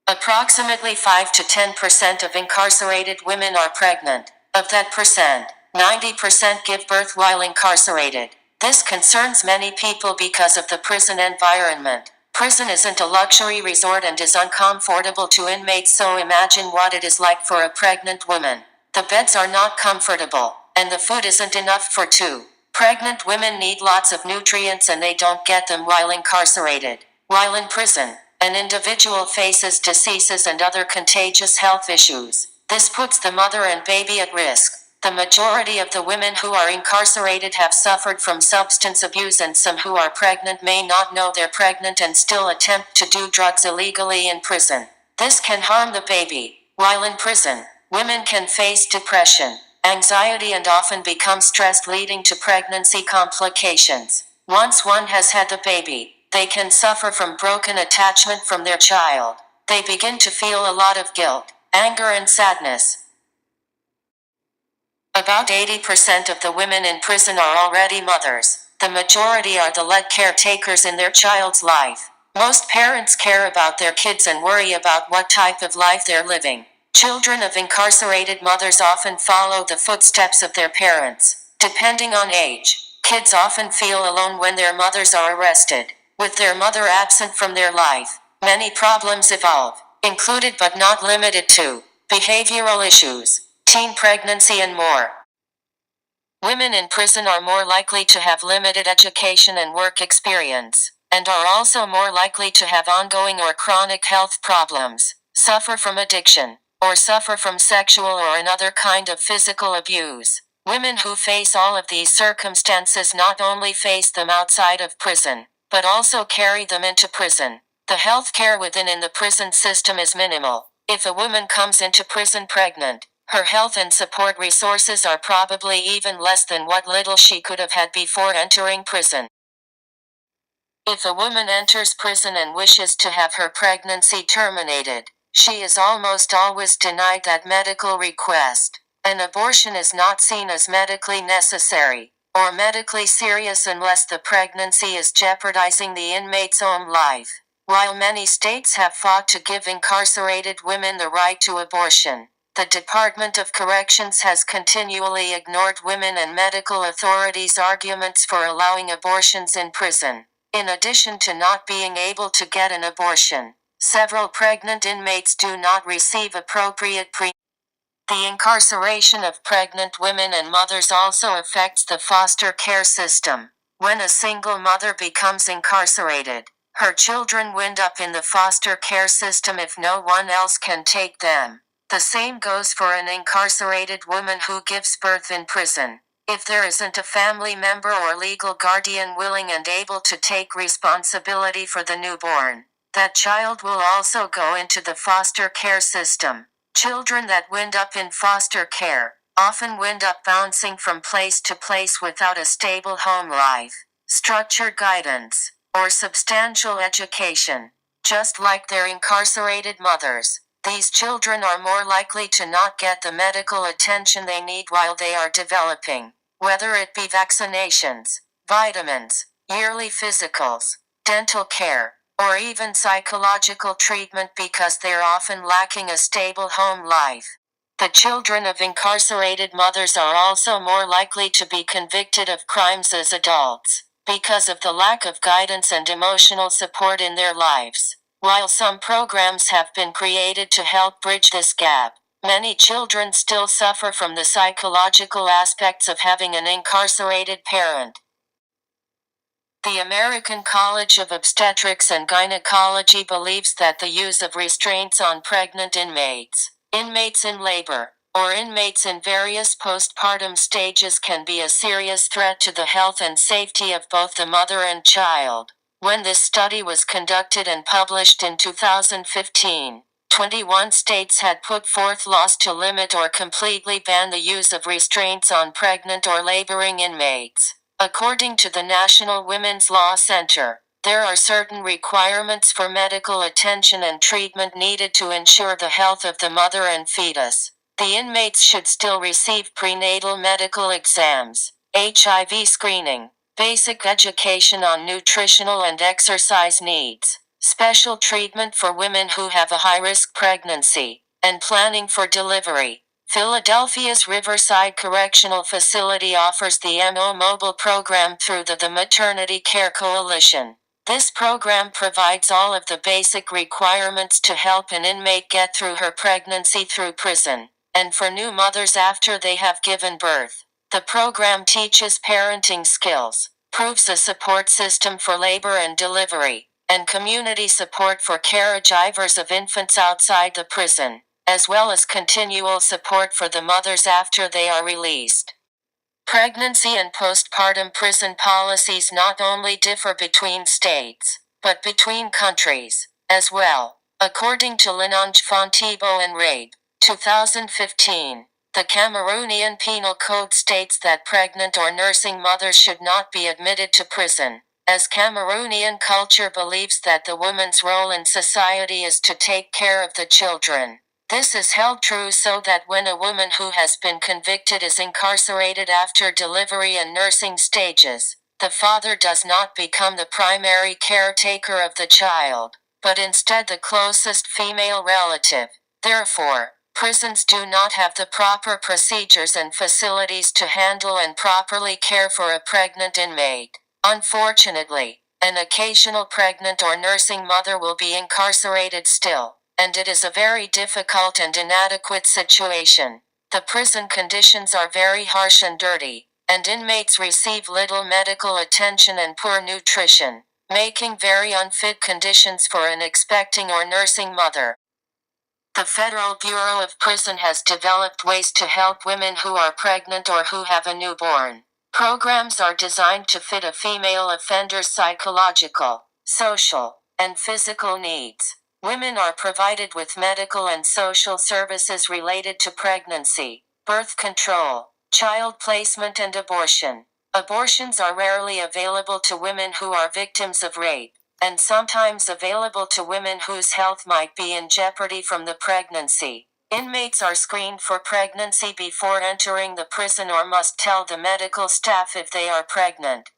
Approximately 5 to 10% of incarcerated women are pregnant. Of that percent, 90% give birth while incarcerated. This concerns many people because of the prison environment. Prison isn't a luxury resort and is uncomfortable to inmates, so imagine what it is like for a pregnant woman. The beds are not comfortable, and the food isn't enough for two. Pregnant women need lots of nutrients and they don't get them while incarcerated. While in prison, an individual faces diseases and other contagious health issues. This puts the mother and baby at risk. The majority of the women who are incarcerated have suffered from substance abuse, and some who are pregnant may not know they're pregnant and still attempt to do drugs illegally in prison. This can harm the baby. While in prison, women can face depression, anxiety, and often become stressed, leading to pregnancy complications. Once one has had the baby, they can suffer from broken attachment from their child. They begin to feel a lot of guilt, anger, and sadness. About 80% of the women in prison are already mothers. The majority are the lead caretakers in their child's life. Most parents care about their kids and worry about what type of life they're living. Children of incarcerated mothers often follow the footsteps of their parents. Depending on age, kids often feel alone when their mothers are arrested. With their mother absent from their life, many problems evolve, included but not limited to behavioral issues, teen pregnancy, and more. Women in prison are more likely to have limited education and work experience, and are also more likely to have ongoing or chronic health problems, suffer from addiction, or suffer from sexual or another kind of physical abuse. Women who face all of these circumstances not only face them outside of prison, but also carry them into prison. The health care within the prison system is minimal. If a woman comes into prison pregnant, her health and support resources are probably even less than what little she could have had before entering prison. If a woman enters prison and wishes to have her pregnancy terminated, she is almost always denied that medical request. An abortion is not seen as medically necessary or medically serious unless the pregnancy is jeopardizing the inmate's own life. While many states have fought to give incarcerated women the right to abortion, the Department of Corrections has continually ignored women and medical authorities' arguments for allowing abortions in prison. In addition to not being able to get an abortion, several pregnant inmates do not receive appropriate The incarceration of pregnant women and mothers also affects the foster care system. When a single mother becomes incarcerated, her children wind up in the foster care system if no one else can take them. The same goes for an incarcerated woman who gives birth in prison. If there isn't a family member or legal guardian willing and able to take responsibility for the newborn, that child will also go into the foster care system. Children that wind up in foster care often wind up bouncing from place to place without a stable home life, structured guidance, or substantial education. Just like their incarcerated mothers, these children are more likely to not get the medical attention they need while they are developing, whether it be vaccinations, vitamins, yearly physicals, dental care, or even psychological treatment, because they're often lacking a stable home life. The children of incarcerated mothers are also more likely to be convicted of crimes as adults, because of the lack of guidance and emotional support in their lives. While some programs have been created to help bridge this gap, many children still suffer from the psychological aspects of having an incarcerated parent. The American College of Obstetrics and Gynecology believes that the use of restraints on pregnant inmates, inmates in labor, or inmates in various postpartum stages can be a serious threat to the health and safety of both the mother and child. When this study was conducted and published in 2015, 21 states had put forth laws to limit or completely ban the use of restraints on pregnant or laboring inmates. According to the National Women's Law Center, there are certain requirements for medical attention and treatment needed to ensure the health of the mother and fetus. The inmates should still receive prenatal medical exams, HIV screening, basic education on nutritional and exercise needs, Special treatment for women who have a high-risk pregnancy, and planning for delivery. Philadelphia's Riverside Correctional Facility offers the MO Mobile program through the Maternity Care Coalition. This program provides all of the basic requirements to help an inmate get through her pregnancy through prison, and for new mothers after they have given birth. The program teaches parenting skills, proves a support system for labor and delivery, and community support for caregivers of infants outside the prison, as well as continual support for the mothers after they are released. Pregnancy and postpartum prison policies not only differ between states, but between countries, as well. According to Linange Fontibo and Rabe, 2015, the Cameroonian Penal Code states that pregnant or nursing mothers should not be admitted to prison, as Cameroonian culture believes that the woman's role in society is to take care of the children. This is held true so that when a woman who has been convicted is incarcerated after delivery and nursing stages, the father does not become the primary caretaker of the child, but instead the closest female relative. Therefore, prisons do not have the proper procedures and facilities to handle and properly care for a pregnant inmate. Unfortunately, an occasional pregnant or nursing mother will be incarcerated still, and it is a very difficult and inadequate situation. The prison conditions are very harsh and dirty, and inmates receive little medical attention and poor nutrition, making very unfit conditions for an expecting or nursing mother. The Federal Bureau of Prison has developed ways to help women who are pregnant or who have a newborn. Programs are designed to fit a female offender's psychological, social, and physical needs. Women are provided with medical and social services related to pregnancy, birth control, child placement, and abortion. Abortions are rarely available to women who are victims of rape, and sometimes available to women whose health might be in jeopardy from the pregnancy. Inmates are screened for pregnancy before entering the prison or must tell the medical staff if they are pregnant.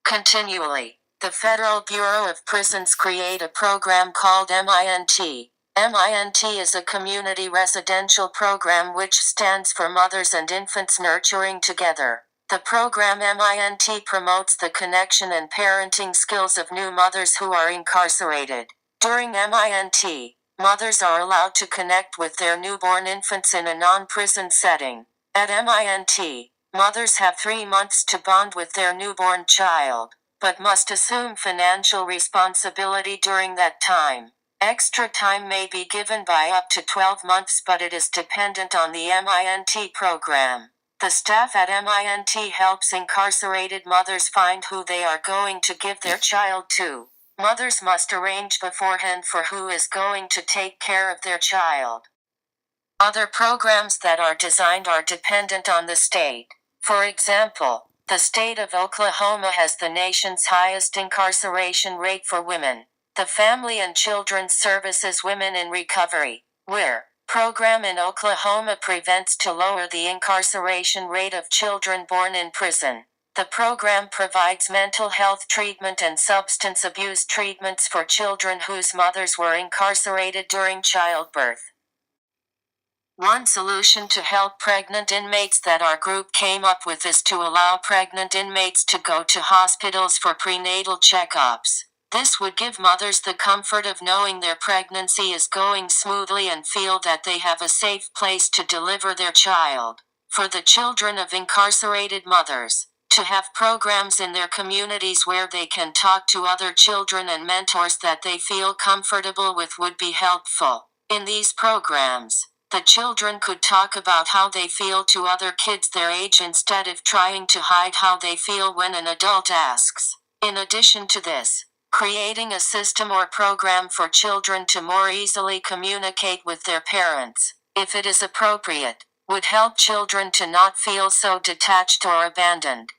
Continually, the Federal Bureau of Prisons create a program called MINT. MINT is a community residential program which stands for Mothers and Infants Nurturing Together. The program MINT promotes the connection and parenting skills of new mothers who are incarcerated. During MINT, mothers are allowed to connect with their newborn infants in a non-prison setting. At MINT, mothers have 3 months to bond with their newborn child, but must assume financial responsibility during that time. Extra time may be given by up to 12 months, but it is dependent on the MINT program. The staff at MINT helps incarcerated mothers find who they are going to give their child to. Mothers must arrange beforehand for who is going to take care of their child. Other programs that are designed are dependent on the state. For example, the state of Oklahoma has the nation's highest incarceration rate for women. The Family and Children's Services Women in Recovery, WIR, program in Oklahoma prevents to lower the incarceration rate of children born in prison. The program provides mental health treatment and substance abuse treatments for children whose mothers were incarcerated during childbirth. One solution to help pregnant inmates that our group came up with is to allow pregnant inmates to go to hospitals for prenatal checkups. This would give mothers the comfort of knowing their pregnancy is going smoothly and feel that they have a safe place to deliver their child. For the children of incarcerated mothers, to have programs in their communities where they can talk to other children and mentors that they feel comfortable with would be helpful. In these programs, the children could talk about how they feel to other kids their age instead of trying to hide how they feel when an adult asks. In addition to this, creating a system or program for children to more easily communicate with their parents, if it is appropriate, would help children to not feel so detached or abandoned.